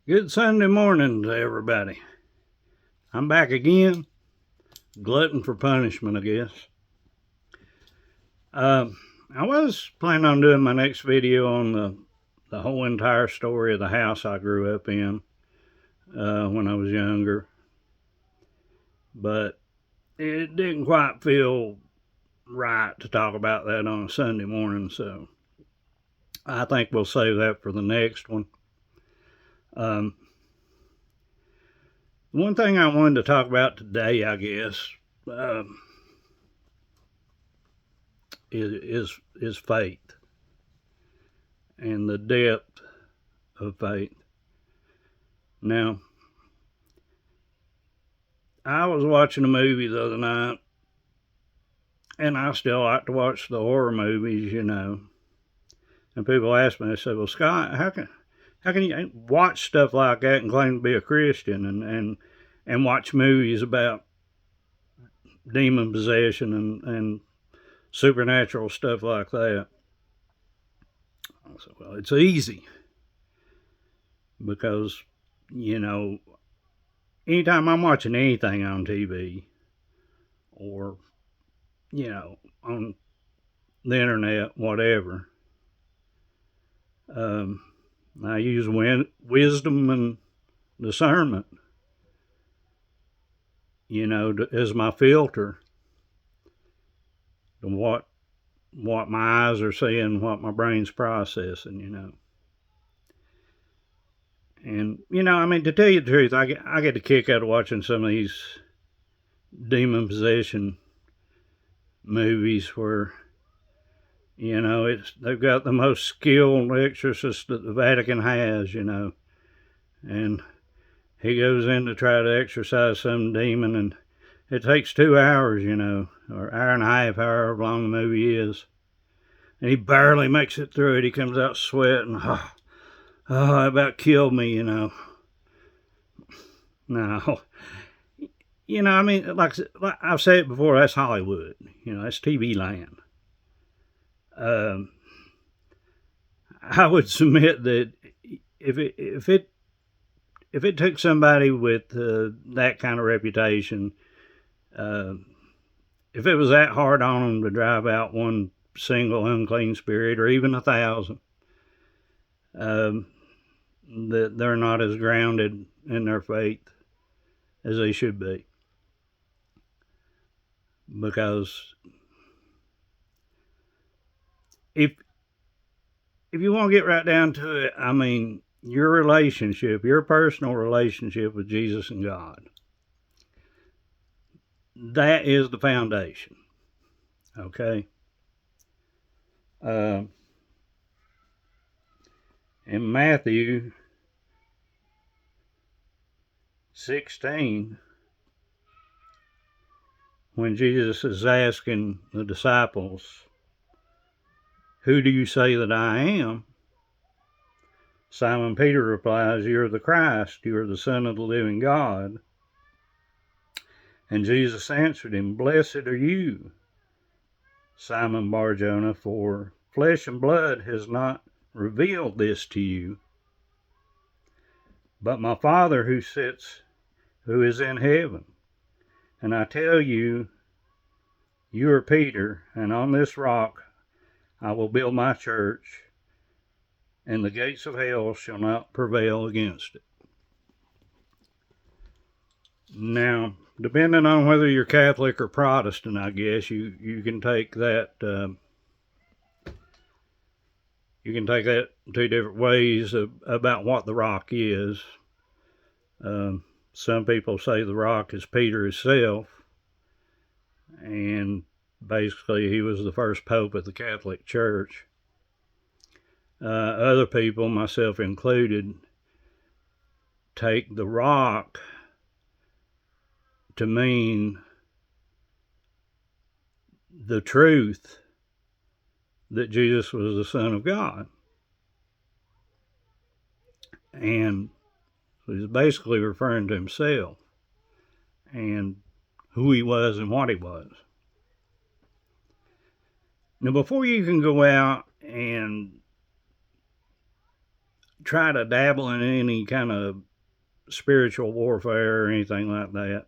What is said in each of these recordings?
Good Sunday morning to everybody. I'm back again. Glutton for punishment, I guess. I was planning on doing my next video on the whole entire story of the house I grew up in when I was younger. But it didn't quite feel right to talk about that on a Sunday morning, so I think we'll save that for the next one. One thing I wanted to talk about today, I guess, is faith and the depth of faith. Now, I was watching a movie the other night, and I still like to watch the horror movies, you know. And people ask me, they say, "Well, Scott, how can you watch stuff like that and claim to be a Christian and watch movies about demon possession and supernatural stuff like that?" I said, "Well, it's easy because, you know, anytime I'm watching anything on TV or, you know, on the internet, whatever, I use wisdom and discernment, you know, as my filter to what my eyes are seeing, what my brain's processing, you know. And, you know, I mean, to tell you the truth, I get a kick out of watching some of these demon possession movies where, you know, they've got the most skilled exorcist that the Vatican has, you know. And he goes in to try to exorcise some demon, and it takes 2 hours, you know, or hour and a half, however long the movie is. And he barely makes it through it. He comes out sweating. Oh, it about killed me, you know. No. You know, I mean, like I've said it before, that's Hollywood. You know, that's TV land. I would submit that if it took somebody with that kind of reputation, if it was that hard on them to drive out one single unclean spirit, or even 1,000, that they're not as grounded in their faith as they should be. Because if you want to get right down to it, I mean, your personal relationship with Jesus and God, that is the foundation. Okay? In Matthew 16, when Jesus is asking the disciples, "Who do you say that I am?" Simon Peter replies, "You're the Christ, you are the Son of the living God." And Jesus answered him, "Blessed are you, Simon Bar-Jonah, for flesh and blood has not revealed this to you, but my Father who is in heaven. And I tell you, you are Peter, and on this rock I will build my church, and the gates of hell shall not prevail against it." Now, depending on whether you're Catholic or Protestant, I guess you can take that two different ways about what the rock is. Some people say the rock is Peter himself, and basically he was the first pope of the Catholic Church. Other people, myself included, take the rock to mean the truth that Jesus was the Son of God. And he's basically referring to himself and who he was and what he was. Now, before you can go out and try to dabble in any kind of spiritual warfare or anything like that,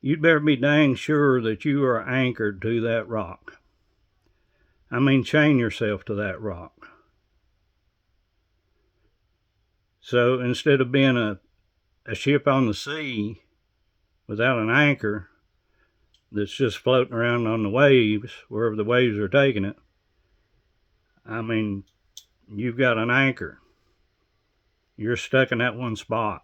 you'd better be dang sure that you are anchored to that rock. I mean, chain yourself to that rock. So instead of being a ship on the sea without an anchor that's just floating around on the waves, wherever the waves are taking it, I mean, you've got an anchor. You're stuck in that one spot.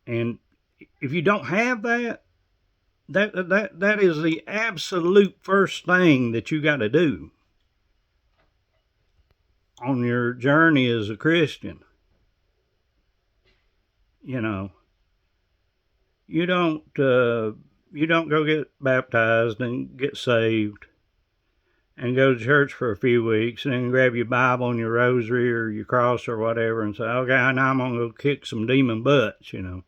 And if you don't have that, that is the absolute first thing that you got to do on your journey as a Christian. You know, you don't go get baptized and get saved and go to church for a few weeks and then grab your Bible and your rosary or your cross or whatever and say, okay, now I'm going to go kick some demon butts, you know,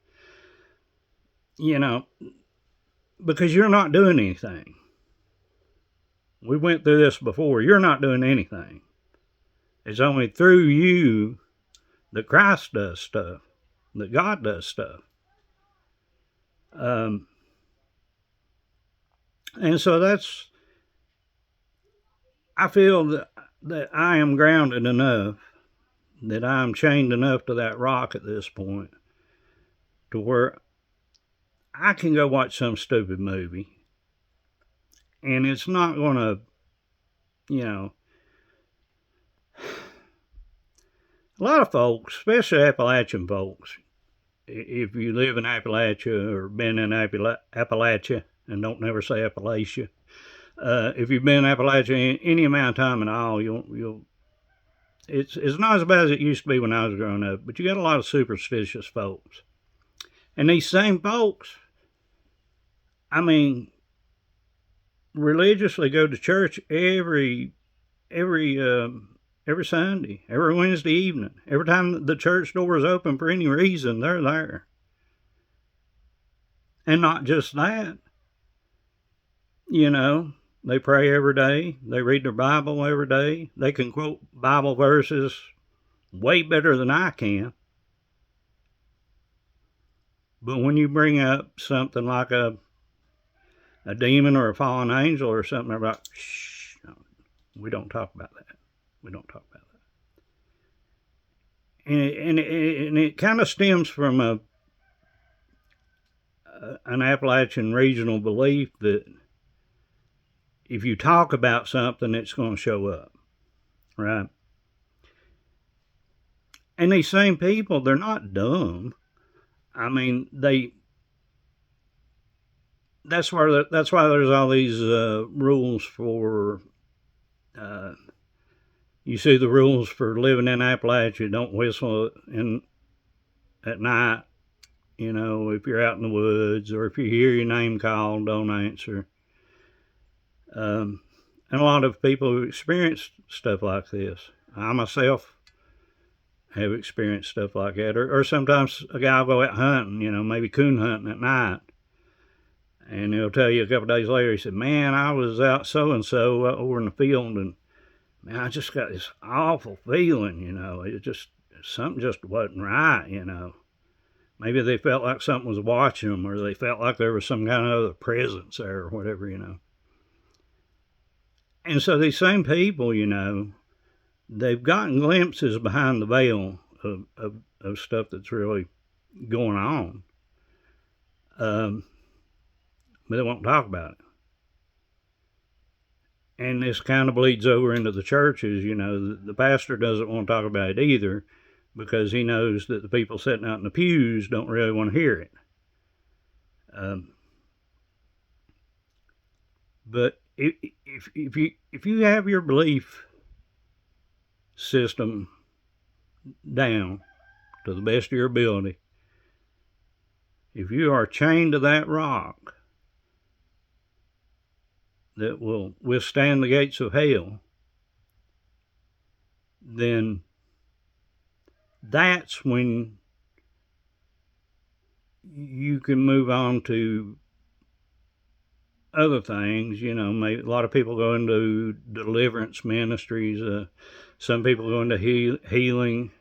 because you're not doing anything. We went through this before. You're not doing anything. It's only through you that Christ does stuff, that God does stuff. And so I feel that I am grounded enough, that I'm chained enough to that rock at this point, to where I can go watch some stupid movie, and it's not going to, a lot of folks, especially Appalachian folks, if you live in Appalachia or been in Appalachia, and don't never say Appalachia, if you've been in Appalachia any amount of time at all, it's not as bad as it used to be when I was growing up, but you got a lot of superstitious folks. And these same folks, I mean, religiously go to church every Sunday, every Wednesday evening. Every time the church door is open for any reason, they're there. And not just that, they pray every day. They read their Bible every day. They can quote Bible verses way better than I can. But when you bring up something like a demon or a fallen angel or something, they're like, shh, no, we don't talk about that. We don't talk about that. And it kind of stems from an Appalachian regional belief that if you talk about something, it's going to show up, right? And these same people, they're not dumb. I mean, that's why there's all these rules for, you see the rules for living in Appalachia. Don't whistle at night, if you're out in the woods, or if you hear your name called, don't answer. And a lot of people who experience stuff like this, I myself have experienced stuff like that. Or sometimes a guy will go out hunting, maybe coon hunting at night, and he'll tell you a couple of days later, he said, man, I was out so-and-so over in the field, and man, I just got this awful feeling, it just, something just wasn't right, Maybe they felt like something was watching them, or they felt like there was some kind of other presence there, or whatever, And so these same people, they've gotten glimpses behind the veil of stuff that's really going on. But they won't talk about it. And this kind of bleeds over into the churches. The pastor doesn't want to talk about it either, because he knows that the people sitting out in the pews don't really want to hear it. But if you have your belief system down to the best of your ability, if you are chained to that rock that will withstand the gates of hell, then that's when you can move on to other things. You know, maybe a lot of people go into deliverance ministries. Some people go into healing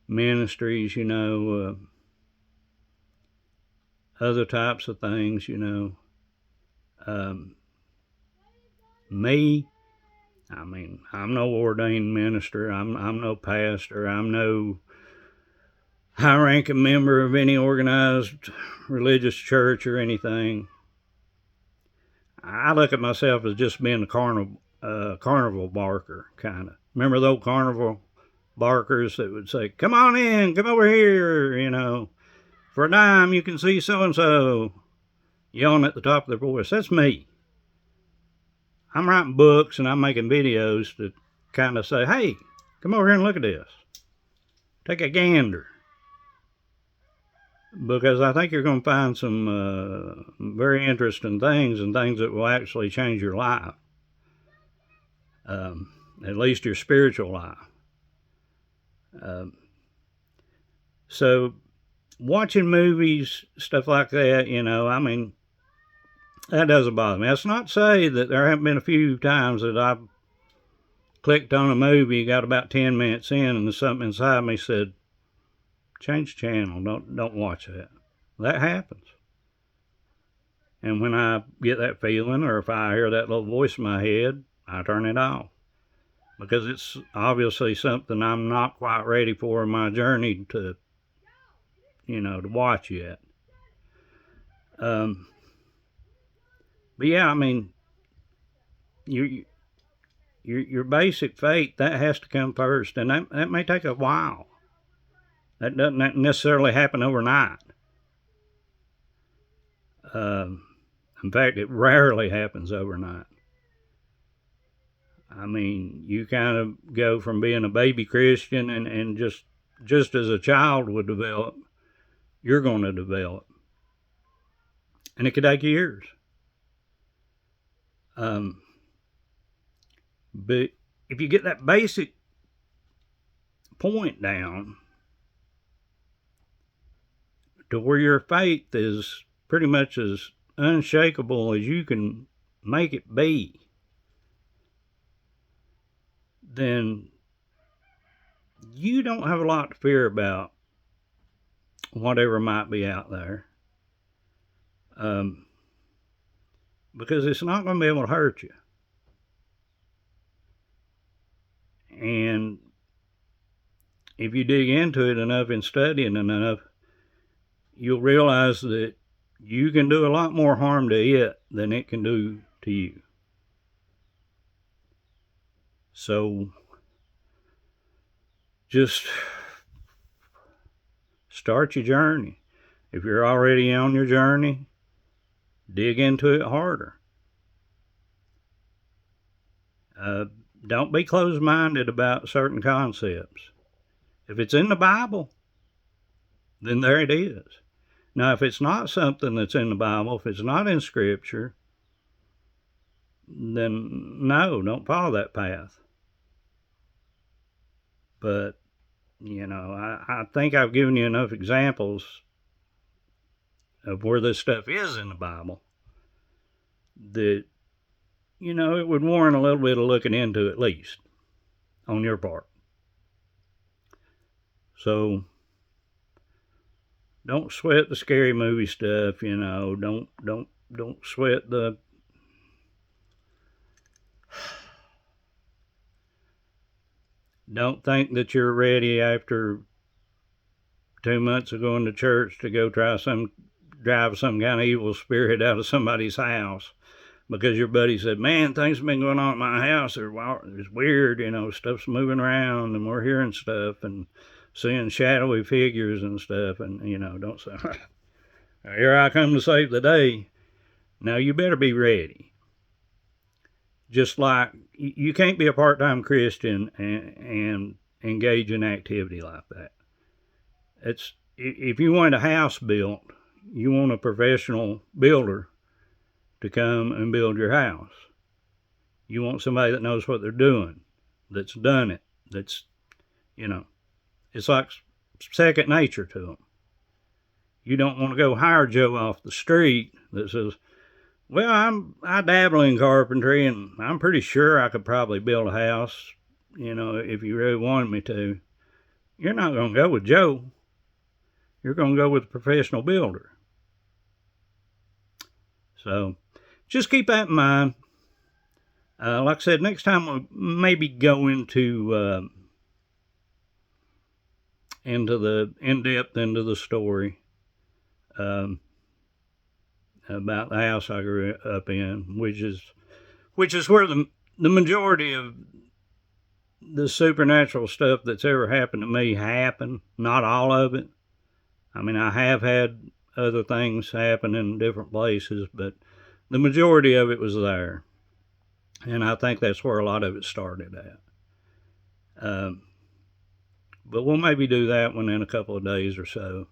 ministries. You know, other types of things. You know, me. I mean, I'm no ordained minister. I'm no pastor. I'm no high-ranking member of any organized religious church or anything. I look at myself as just being a carnival barker, kind of. Remember those carnival barkers that would say, "Come on in, come over here," you know, "for a dime you can see so-and-so," yelling at the top of their voice. That's me. I'm writing books and I'm making videos to kind of say, "Hey, come over here and look at this. Take a gander." Because I think you're going to find some very interesting things and things that will actually change your life, at least your spiritual life. So watching movies, stuff like that, you know, I mean, that doesn't bother me. That's not to say that there haven't been a few times that I've clicked on a movie, got about 10 minutes in, and something inside me said, "Change channel, don't watch that." That happens. And when I get that feeling, or if I hear that little voice in my head, I turn it off. Because it's obviously something I'm not quite ready for in my journey to, you know, to watch yet. But yeah, I mean, your basic faith, that has to come first, and that may take a while. That doesn't necessarily happen overnight. In fact, it rarely happens overnight. I mean, you kind of go from being a baby Christian and just as a child would develop, you're going to develop. And it could take years. But if you get that basic point down to where your faith is pretty much as unshakable as you can make it be, then you don't have a lot to fear about whatever might be out there. Because it's not going to be able to hurt you. And if you dig into it enough and study it enough, you'll realize that you can do a lot more harm to it than it can do to you. So just start your journey. If you're already on your journey, dig into it harder. Don't be closed-minded about certain concepts. If it's in the Bible, then there it is. Now, if it's not something that's in the Bible, if it's not in Scripture, then no, don't follow that path. But, you know, I think I've given you enough examples of where this stuff is in the Bible that, you know, it would warrant a little bit of looking into, at least on your part. So don't sweat the scary movie stuff, you know. Don't sweat the don't think that you're ready after 2 months of going to church to go drive some kind of evil spirit out of somebody's house because your buddy said, "Man, things have been going on at my house. It's weird, you know, stuff's moving around and we're hearing stuff and seeing shadowy figures and stuff." And, you know, don't say, "Here I come to save the day." Now, you better be ready. Just like you can't be a part-time Christian and engage in activity like that. It's if you want a house built, you want a professional builder to come and build your house. You want somebody that knows what they're doing, that's done it, that's, you know, it's like second nature to them. You don't want to go hire Joe off the street that says, Well, I dabble in carpentry, and I'm pretty sure I could probably build a house, if you really wanted me to. You're not going to go with Joe. You're going to go with a professional builder. So just keep that in mind. Like I said, next time we'll maybe go into the in-depth into the story about the house I grew up in, which is where the majority of the supernatural stuff that's ever happened to me happened. Not all of it. I mean, I have had other things happen in different places, but the majority of it was there. And I think that's where a lot of it started at. But we'll maybe do that one in a couple of days or so.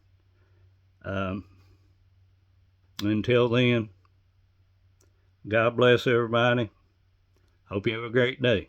Until then, God bless everybody. Hope you have a great day.